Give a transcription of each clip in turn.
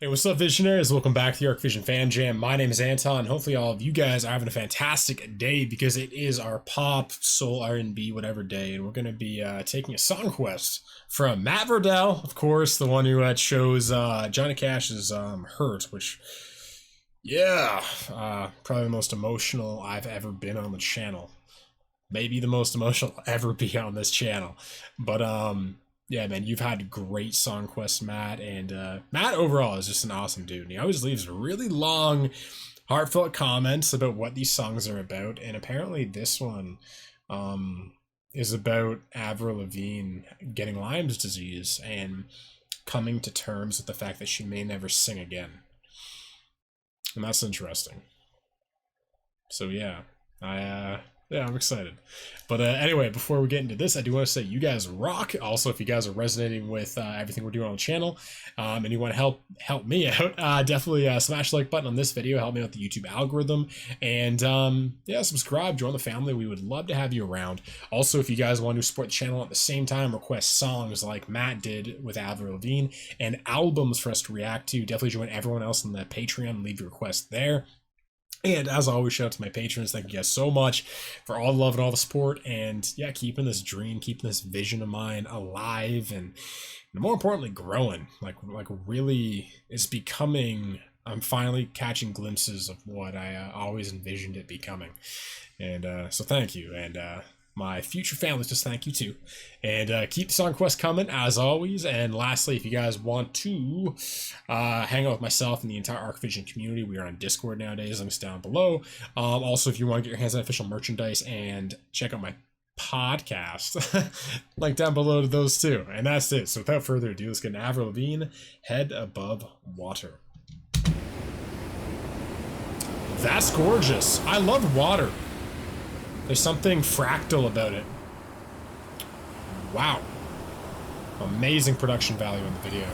Hey, what's up, Visionaries? Welcome back to the Arc Vision Fan Jam. My name is Anton. Hopefully all of you guys are having a fantastic day because it is our pop, soul, R&B, whatever day, and we're going to be taking a song request from Matt Verdell, of course, the one who chose Johnny Cash's Hurt, which, yeah, probably the most emotional I've ever been on the channel. Maybe the most emotional I'll ever be on this channel. But, yeah, man, you've had great song quests, Matt, and Matt overall is just an awesome dude. And he always leaves really long, heartfelt comments about what these songs are about, and apparently this one is about Avril Lavigne getting Lyme's disease and coming to terms with the fact that she may never sing again. And that's interesting. So yeah, I'm excited. But anyway, before we get into this, I do want to say you guys rock. Also, if you guys are resonating with everything we're doing on the channel, and you want to help me out, definitely smash the like button on this video. Help me out the YouTube algorithm. And yeah, subscribe, join the family. We would love to have you around. Also, if you guys want to support the channel at the same time, request songs like Matt did with Avril Lavigne and albums for us to react to, definitely join everyone else on the Patreon and leave your request there. And as always, shout out to my patrons. Thank you guys so much for all the love and all the support. And yeah, keeping this dream, keeping this vision of mine alive, and more importantly, growing. Like really, it's becoming. I'm finally catching glimpses of what I always envisioned it becoming. And so thank you. And my future families just thank you too. And keep the song requests coming as always. And lastly, if you guys want to hang out with myself and the entire Arc Vision community, we are on Discord nowadays. Links down below. Also, if you want to get your hands on official merchandise and check out my podcast, link down below to those too. And that's it. So without further ado, let's get an Avril Lavigne, Head Above Water. That's gorgeous. I love water. There's something fractal about it. Wow. Amazing production value in the video.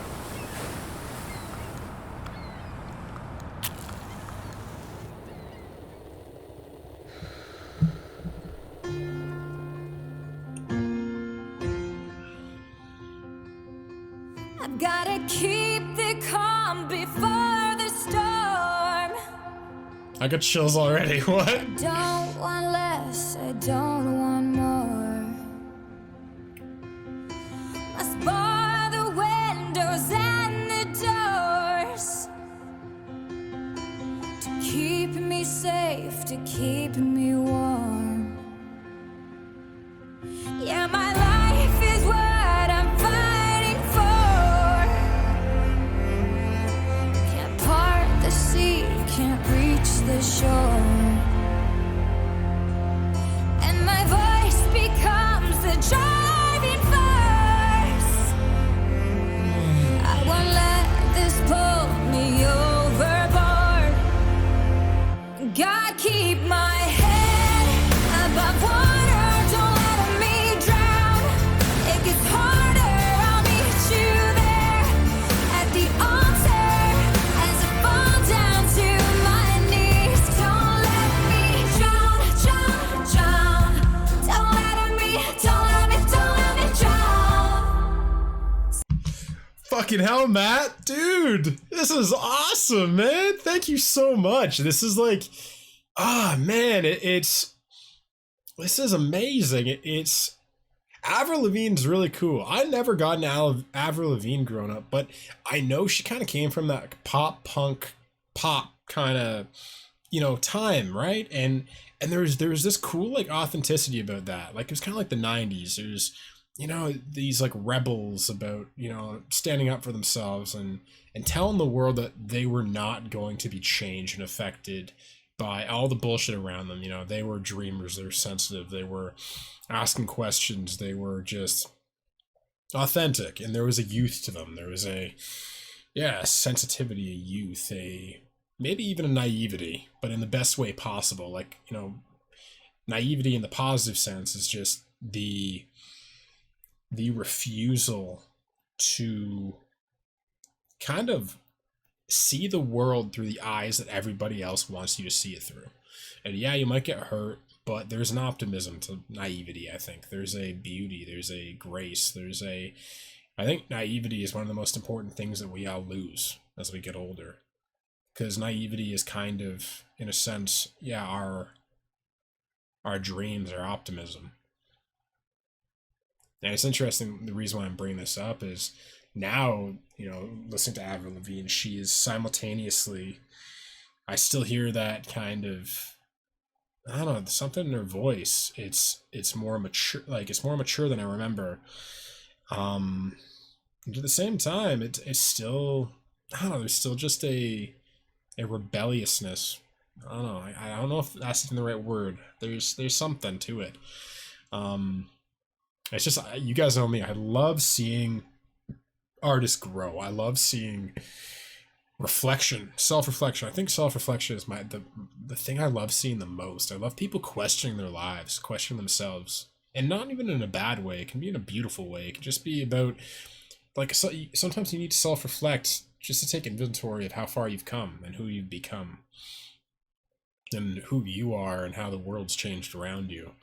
I've gotta keep the calm before the storm. I got chills already. What? I don't want less, I don't want more. Must bar the windows and the doors to keep me safe, to keep me warm. Yeah, my life is what I'm fighting for. Can't part the sea, can't reach the shore. And my voice becomes the driving force. I won't let this pull me overboard. God, keep my head above water, don't let me drown. It gets harder, I'll meet you there at the altar as I fall down to my knees. Don't let me drown, drown, drown. Don't let me drown. Fucking hell, Matt. Dude, this is awesome, man. Thank you so much. This is like, man, this is amazing. It's Avril Lavigne's really cool. I never got an Avril Lavigne growing up, but I know she kind of came from that pop punk pop kind of, time, right? And there was this cool like authenticity about that. Like it was kind of like the 90s. There's these like rebels about standing up for themselves and telling the world that they were not going to be changed and affected by all the bullshit around them. They were dreamers, they were sensitive, they were asking questions, they were just authentic, and there was a youth to them. There was a sensitivity, a youth, maybe even a naivety, but in the best way possible. Like, naivety in the positive sense is just the refusal to kind of see the world through the eyes that everybody else wants you to see it through. And yeah, you might get hurt, but there's an optimism to naivety, I think. There's a beauty, there's a grace, I think naivety is one of the most important things that we all lose. as we get older. Because naivety is kind of, in a sense, yeah, our dreams, our optimism. And it's interesting, the reason why I'm bringing this up is now, listening to Avril Lavigne, she is simultaneously, I still hear that kind of, I don't know, something in her voice. It's more mature, it's more mature than I remember. And at the same time, it's still, I don't know, there's still just a rebelliousness. I don't know. I don't know if that's even the right word. There's something to it. It's just, you guys know me. I love seeing artists grow. I love seeing reflection, self-reflection. I think self-reflection is the thing I love seeing the most. I love people questioning their lives, questioning themselves, and not even in a bad way. It can be in a beautiful way. It can just be about, sometimes you need to self-reflect just to take inventory of how far you've come and who you've become and who you are and how the world's changed around you.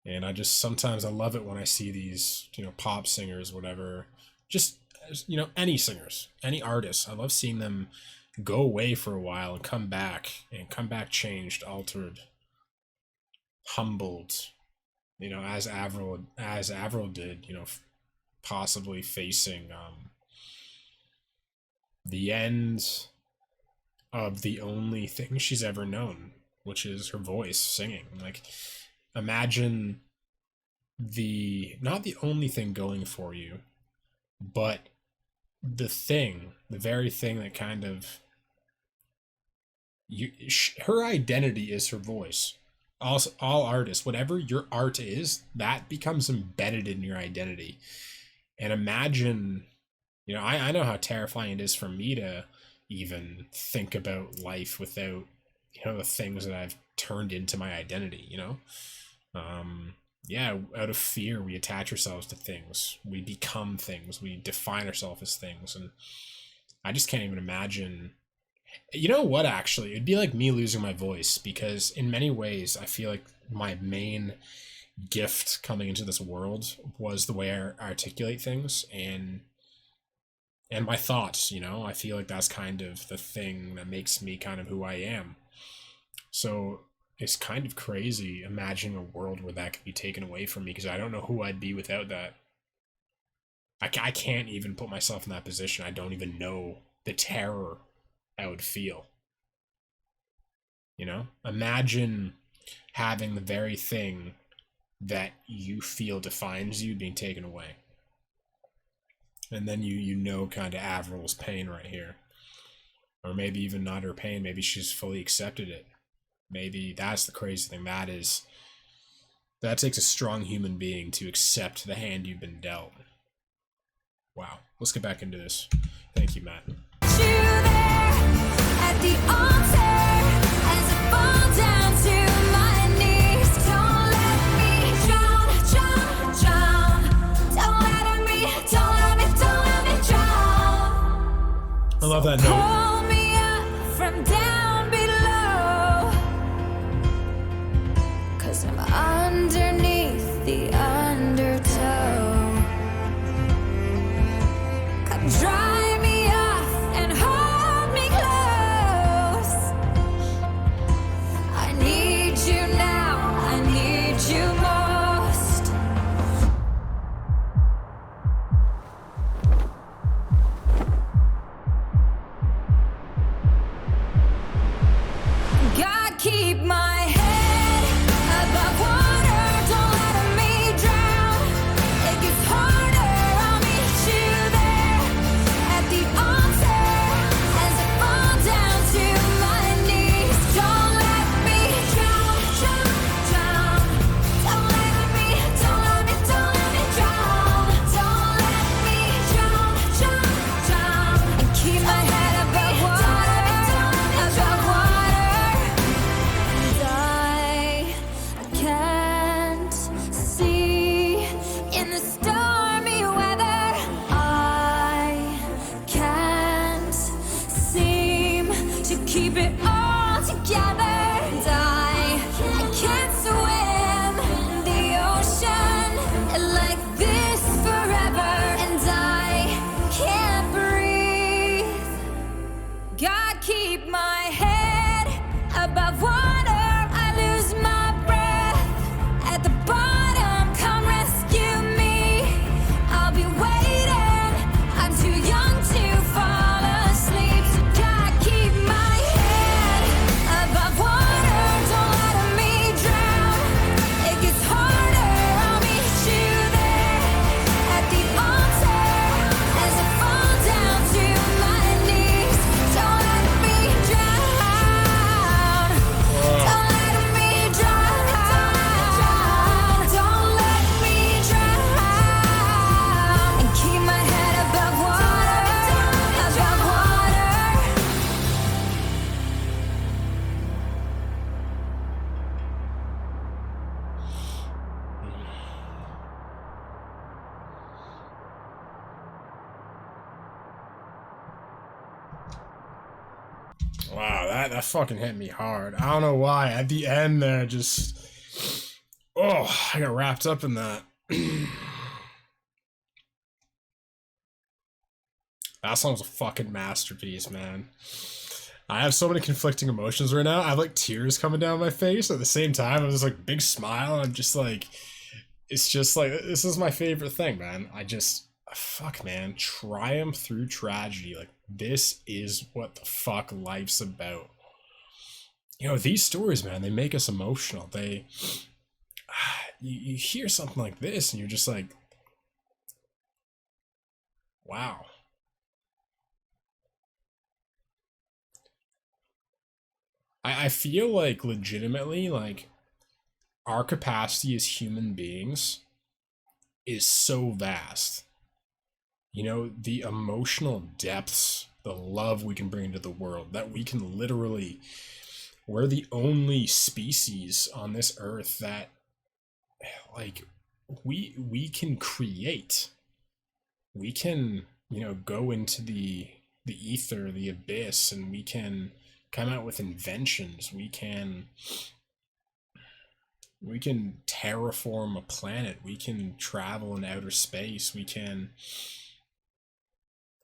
And sometimes I love it when I see these, pop singers, whatever, just, any singers, any artists. I love seeing them go away for a while and come back changed, altered, humbled, as Avril did, possibly facing the end of the only thing she's ever known, which is her voice singing. Imagine not the only thing going for you, but the very thing that kind of her identity is her voice. Also, all artists, whatever your art is, that becomes embedded in your identity. And imagine, I know how terrifying it is for me to even think about life without, the things that I've turned into my identity, out of fear, we attach ourselves to things. We become things. We define ourselves as things. And I just can't even imagine. You know what, actually? It'd be like me losing my voice, because in many ways, I feel like my main gift coming into this world was the way I articulate things and my thoughts, I feel like that's kind of the thing that makes me kind of who I am. So it's kind of crazy imagining a world where that could be taken away from me, because I don't know who I'd be without that. I can't even put myself in that position. I don't even know the terror I would feel. Imagine having the very thing that you feel defines you being taken away. And then kind of Avril's pain right here. Or maybe even not her pain, maybe she's fully accepted it. Maybe that's the crazy thing. That takes a strong human being to accept the hand you've been dealt. Wow. Let's get back into this. Thank you, Matt. At the altar, as I fall down to my knees, don't let me drown. Don't let me drown. I love that note. Pull me up from down below, 'cause I'm underneath the undertow. Come dry me off and hold me close. I need you now, I need you most. God, keep my head above water, don't let me drown. It gets harder, I'll meet you there at the altar as I fall down to my knees. Don't let me drown. Don't let me drown. Don't let me drown. And keep my head above water, above water. I can't see in the stormy weather. I can't seem to keep it all together. And I can't swim in the ocean like this forever. And I can't breathe God keep my head above water. I lose my breath at the bottom. Come rescue me. I'll be waiting. I'm too young to fall asleep. So God keep my head above water. Don't let me drown. It gets harder. I'll meet you there at the altar as I fall down to my knees. Don't let me drown. Don't let me drown. Don't let me drown. And keep my head above water, above water. Wow, that fucking hit me hard. I don't know why. At the end there, just I got wrapped up in that. That song's a fucking masterpiece, man. I have so many conflicting emotions right now. I have like tears coming down my face at the same time. I was like big smile. I'm just like, it's just like, this is my favorite thing, man. Fuck, man. Triumph through tragedy. Like, this is what the fuck life's about. You know, these stories, man, they make us emotional. You hear something like this and you're just like, wow. I feel like legitimately, like, our capacity as human beings is so vast. You know, the emotional depths, the love we can bring into the world, that we can literally, we're the only species on this earth that, like, we can create. We can, you know, go into the ether, the abyss, and we can come out with inventions. We can terraform a planet. We can travel in outer space. We can,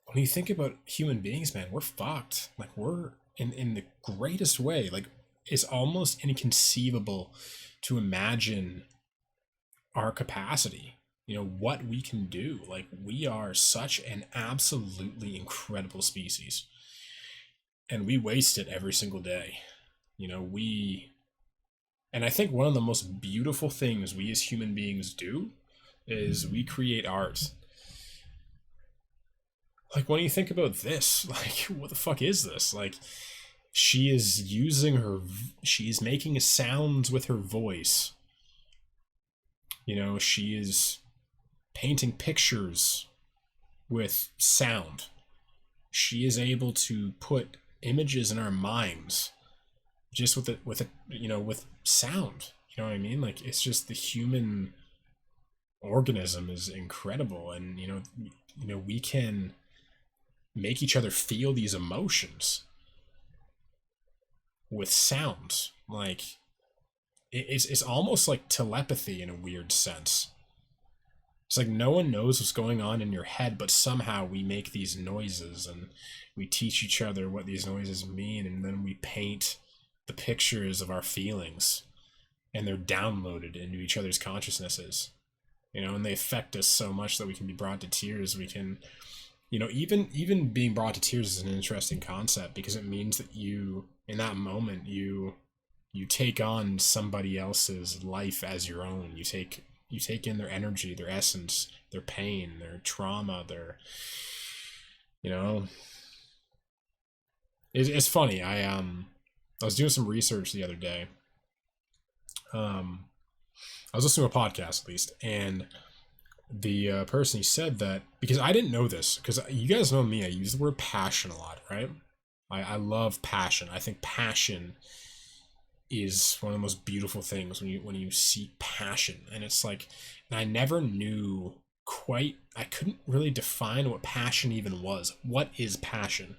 when you think about human beings, man, we're fucked. Like, we're in the greatest way. Like, it's almost inconceivable to imagine our capacity, you know, what we can do. Like, we are such an absolutely incredible species, and we waste it every single day. You know, and I think one of the most beautiful things we as human beings do is we create art. Like, when you think about this, like, what the fuck is this? Like, she's making sounds with her voice. You know, she is painting pictures with sound. She is able to put images in our minds just with sound. You know what I mean? Like, it's just, the human organism is incredible, and you know we can make each other feel these emotions with sounds. Like, it's almost like telepathy in a weird sense. It's like no one knows what's going on in your head, but somehow we make these noises and we teach each other what these noises mean, and then we paint the pictures of our feelings, and they're downloaded into each other's consciousnesses. You know, and they affect us so much that we can be brought to tears. We can, you know, even being brought to tears is an interesting concept, because it means that you, in that moment, you take on somebody else's life as your own. You take in their energy, their essence, their pain, their trauma, their, you know, it's funny. I was doing some research the other day. I was listening to a podcast, at least, and the person, he said that, because I didn't know this, because you guys know me, I use the word passion a lot, right? I love passion. I think passion is one of the most beautiful things when you see passion. And it's like, and I never knew quite, I couldn't really define what passion even was. What is passion?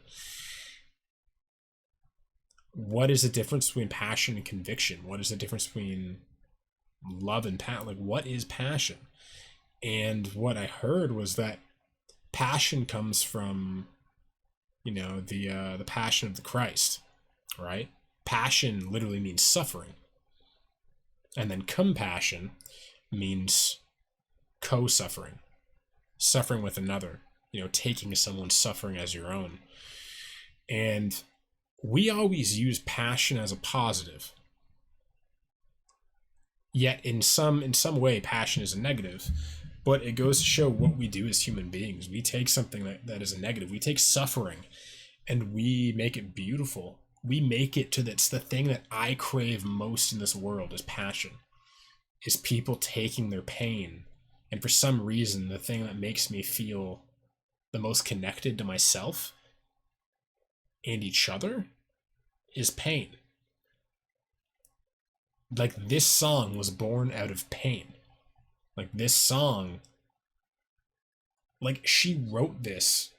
What is the difference between passion and conviction? What is the difference between love and passion? Like, what is passion? And what I heard was that passion comes from the passion of the Christ, right? Passion literally means suffering. And then compassion means co-suffering, suffering with another, taking someone's suffering as your own. And we always use passion as a positive. Yet in some way, passion is a negative. But it goes to show what we do as human beings. We take something that is a negative. We take suffering and we make it beautiful. We make it to that's the thing that I crave most in this world is passion. Is people taking their pain. And for some reason, the thing that makes me feel the most connected to myself and each other is pain. Like, this song was born out of pain. Like, this song, like, she wrote this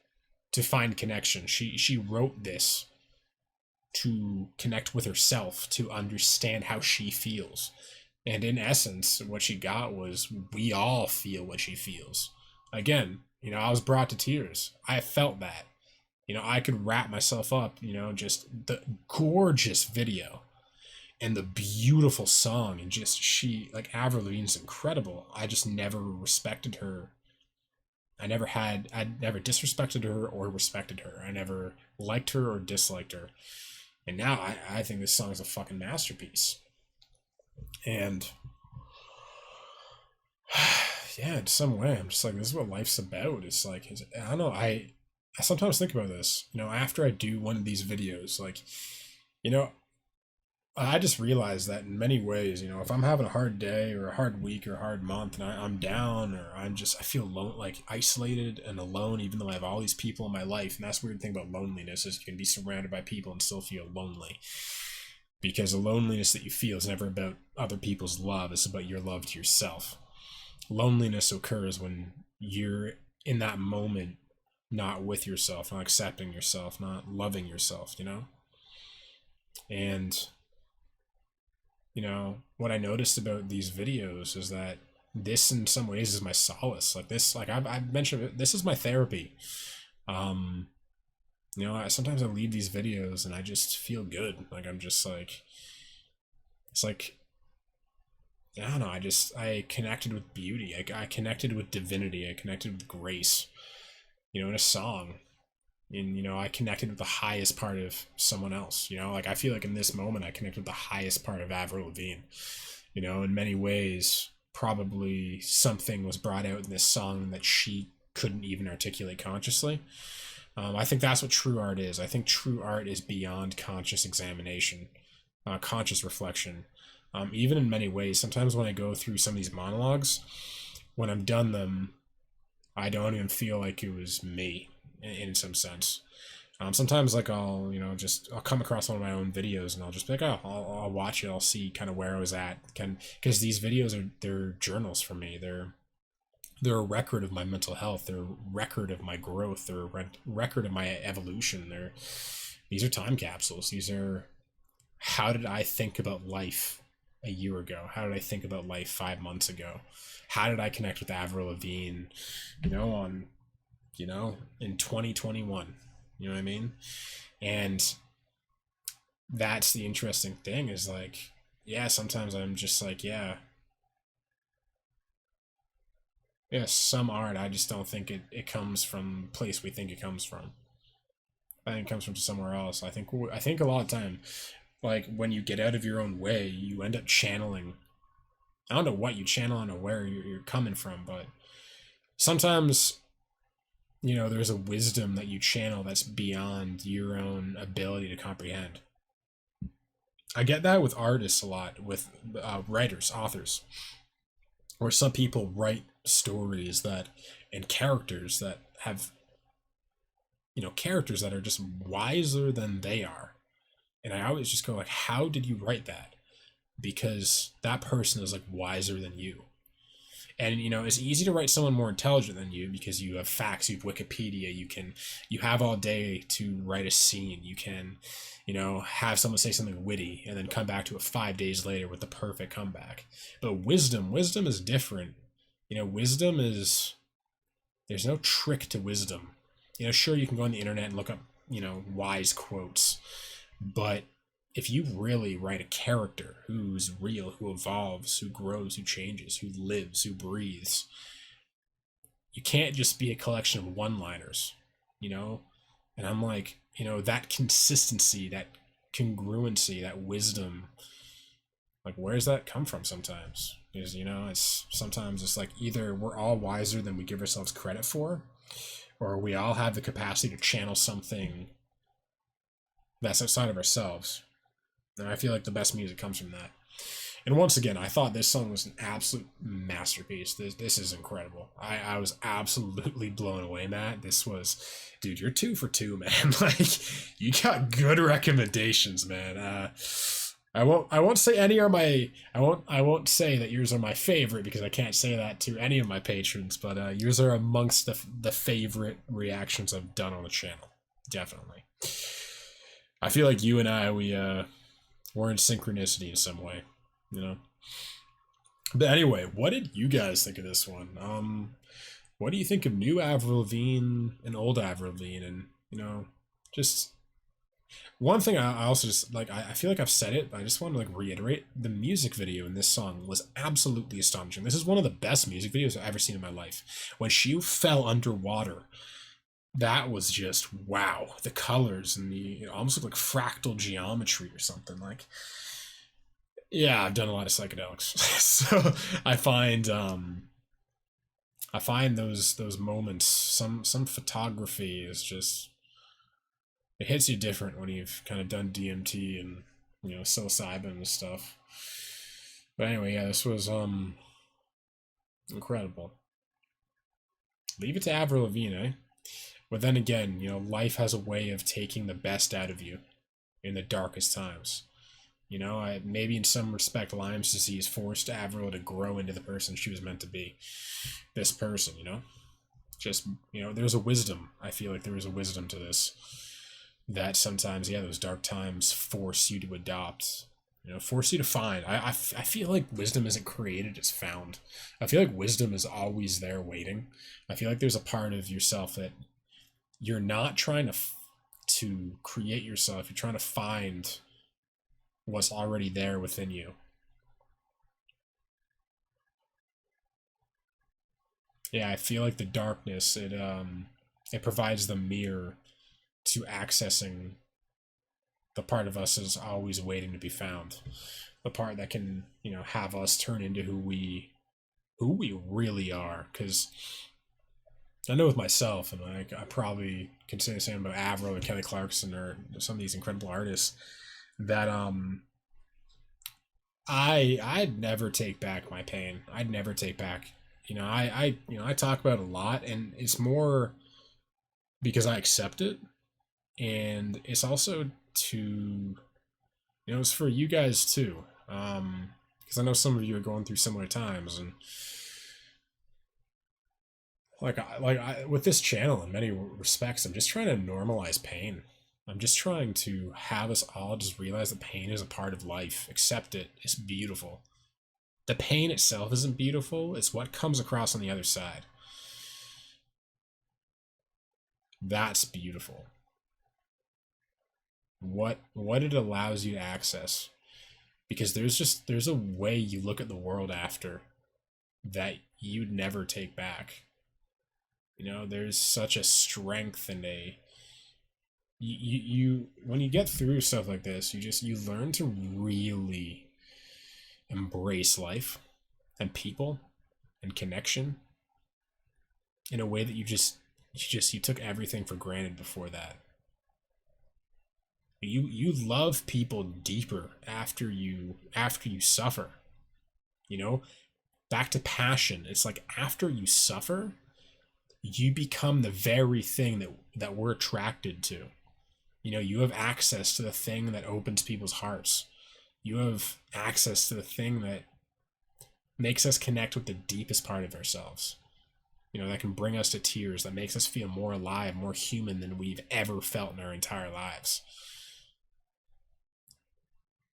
to find connection. She wrote this to connect with herself, to understand how she feels. And in essence, what she got was, we all feel what she feels. Again, I was brought to tears. I felt that. I could wrap myself up, just the gorgeous video and the beautiful song, and just Avril Lavigne's incredible. I just never respected her. I never disrespected her or respected her. I never liked her or disliked her. And now I think this song is a fucking masterpiece. And yeah, in some way, I'm just like, this is what life's about. It's like, I don't know. I sometimes think about this, after I do one of these videos, I just realized that in many ways, if I'm having a hard day or a hard week or a hard month and I'm down or I feel isolated and alone, even though I have all these people in my life. And that's the weird thing about loneliness is you can be surrounded by people and still feel lonely. Because the loneliness that you feel is never about other people's love. It's about your love to yourself. Loneliness occurs when you're in that moment not with yourself, not accepting yourself, not loving yourself, And what I noticed about these videos is that this in some ways is my solace. I've mentioned it, this is my therapy. Sometimes I leave these videos and I just feel good. I'm just it's like, I don't know, I connected with beauty. I connected with divinity. I connected with grace, in a song. And, I connected with the highest part of someone else, I feel like in this moment, I connected with the highest part of Avril Lavigne, in many ways, probably something was brought out in this song that she couldn't even articulate consciously. I think that's what true art is. I think true art is beyond conscious examination, conscious reflection. Even in many ways, sometimes when I go through some of these monologues, when I'm done them, I don't even feel like it was me in some sense. Sometimes I'll come across one of my own videos and I'll just be like, oh, I'll watch it. I'll see kind of where I was at. Because these videos they're journals for me. They're a record of my mental health. They're a record of my growth. They're a record of my evolution. These are time capsules. These are, how did I think about life a year ago? How did I think about life 5 months ago? How did I connect with Avril Lavigne, in 2021? You know what I mean? And that's the interesting thing is sometimes I'm just some art, I just don't think it comes from the place we think it comes from. I think it comes from somewhere else. I think a lot of time, when you get out of your own way, you end up channeling. I don't know what you channel, I don't know where you're coming from, but sometimes, there's a wisdom that you channel that's beyond your own ability to comprehend. I get that with artists a lot, with writers, authors, where some people write stories and characters that have, characters that are just wiser than they are. And I always just go how did you write that? Because that person is wiser than you. And it's easy to write someone more intelligent than you because you have facts, you have Wikipedia, you have all day to write a scene. You can, have someone say something witty and then come back to it 5 days later with the perfect comeback. But wisdom is different. Wisdom is, there's no trick to wisdom. Sure, you can go on the internet and look up, wise quotes. But if you really write a character who's real, who evolves, who grows, who changes, who lives, who breathes, you can't just be a collection of one-liners, And I'm like, that consistency, that congruency, that wisdom, like, where does that come from sometimes? Because, it's sometimes it's like either we're all wiser than we give ourselves credit for, or we all have the capacity to channel something that's outside of ourselves. And I feel like the best music comes from that. And once again, I thought this song was an absolute masterpiece. This is incredible. I was absolutely blown away, Matt. This was, dude, you're 2 for 2, man. Like, you got good recommendations, man. I won't say any are my I won't say that yours are my favorite, because I can't say that to any of my patrons, but yours are amongst the favorite reactions I've done on the channel. Definitely. I feel like you and I, we're in synchronicity in some way. But anyway, what did you guys think of this one? What do you think of new Avril Lavigne and old Avril Lavigne? And just one thing I also just like, I feel like I've said it, but I just want to like reiterate, the music video in this song was absolutely astonishing. This is one of the best music videos I've ever seen in my life. When she fell underwater, that was just wow. The colors and it almost looked like fractal geometry or something. Like, yeah, I've done a lot of psychedelics, so I find those moments, some photography is just, it hits you different when you've kind of done DMT and psilocybin and stuff. But anyway, yeah, this was incredible. Leave it to Avril Lavigne, eh? But then again, life has a way of taking the best out of you in the darkest times. Maybe in some respect, Lyme's disease forced Avril to grow into the person she was meant to be. This person, just, there's a wisdom. I feel like there is a wisdom to this, that sometimes, yeah, those dark times force you to adopt, force you to find. I feel like wisdom isn't created, it's found. I feel like wisdom is always there waiting. I feel like there's a part of yourself that you're not trying to create yourself. You're trying to find what's already there within you. Yeah, I feel like the darkness, it provides the mirror to accessing the part of us is always waiting to be found. The part that can, have us turn into who we really are. Because I know with myself, and like I probably can say the same about Avril or Kelly Clarkson or some of these incredible artists, that I'd never take back my pain. I'd never take back. I talk about it a lot, and it's more because I accept it, and it's also to, it's for you guys too, because I know some of you are going through similar times, and with this channel, in many respects, I'm just trying to normalize pain. I'm just trying to have us all just realize that pain is a part of life. Accept it. It's beautiful. The pain itself isn't beautiful. It's what comes across on the other side. That's beautiful. What it allows you to access. Because there's a way you look at the world after that you'd never take back. There's such a strength and you when you get through stuff like this, you learn to really embrace life and people and connection in a way that you took everything for granted before that. You love people deeper after you suffer. Back to passion. It's like after you suffer, you become the very thing that we're attracted to. You have access to the thing that opens people's hearts. You have access to the thing that makes us connect with the deepest part of ourselves. That can bring us to tears, that makes us feel more alive, more human than we've ever felt in our entire lives.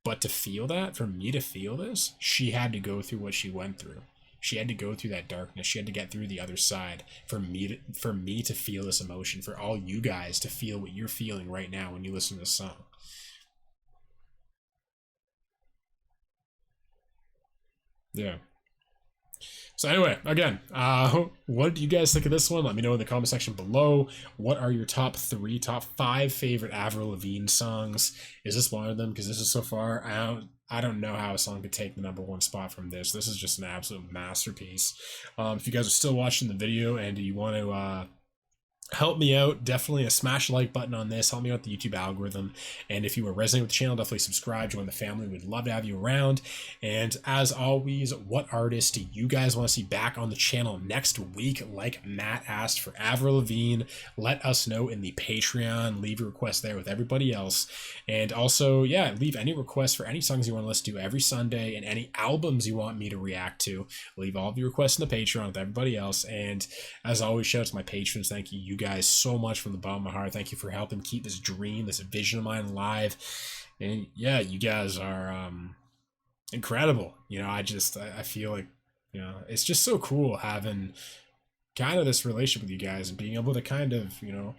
But to feel that, for me to feel this, she had to go through what she went through. She had to go through that darkness. She had to get through the other side for me to feel this emotion, for all you guys to feel what you're feeling right now when you listen to this song. Yeah. So anyway, again, what do you guys think of this one? Let me know in the comment section below. What are your top 5 favorite Avril Lavigne songs? Is this one of them? Because this is so far, I don't know how a song could take the #1 spot from this. This is just an absolute masterpiece. If you guys are still watching the video and you want to help me out, definitely smash the like button on this. Help me out with the YouTube algorithm. And if you are resonating with the channel, definitely subscribe, join the family. We'd love to have you around. And as always, what artist do you guys want to see back on the channel next week? Like Matt asked for Avril Lavigne. Let us know in the Patreon. Leave your request there with everybody else. And also, yeah, leave any requests for any songs you want to listen to every Sunday and any albums you want me to react to. Leave all of your requests in the Patreon with everybody else. And as always, shout out to my patrons. Thank you guys so much from the bottom of my heart. Thank you for helping keep this dream, this vision of mine alive. And yeah, you guys are incredible. You know, I feel like, you know, it's just so cool having kind of this relationship with you guys and being able to kind of, you know,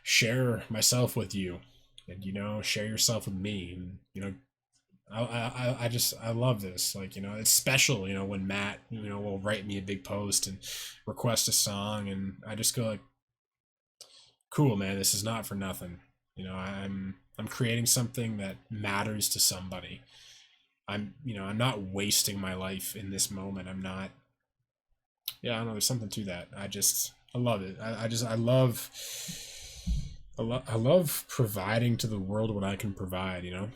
share myself with you and, you know, share yourself with me. And, you know, I love this. Like, you know, it's special, you know, when Matt, you know, will write me a big post and request a song, and I just go like, cool, man, this is not for nothing. You know, I'm creating something that matters to somebody. I'm not wasting my life in this moment. I'm not, yeah, I don't know, there's something to that. I love it. I love providing to the world what I can provide, you know?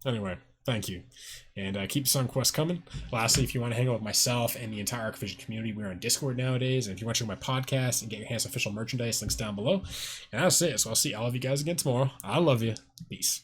Anyway, thank you. And keep the song quest coming. Lastly, if you want to hang out with myself and the entire ArcVision community, we're on Discord nowadays. And if you want to check my podcast and get your hands on official merchandise, links down below. And that's it. So I'll see all of you guys again tomorrow. I love you. Peace.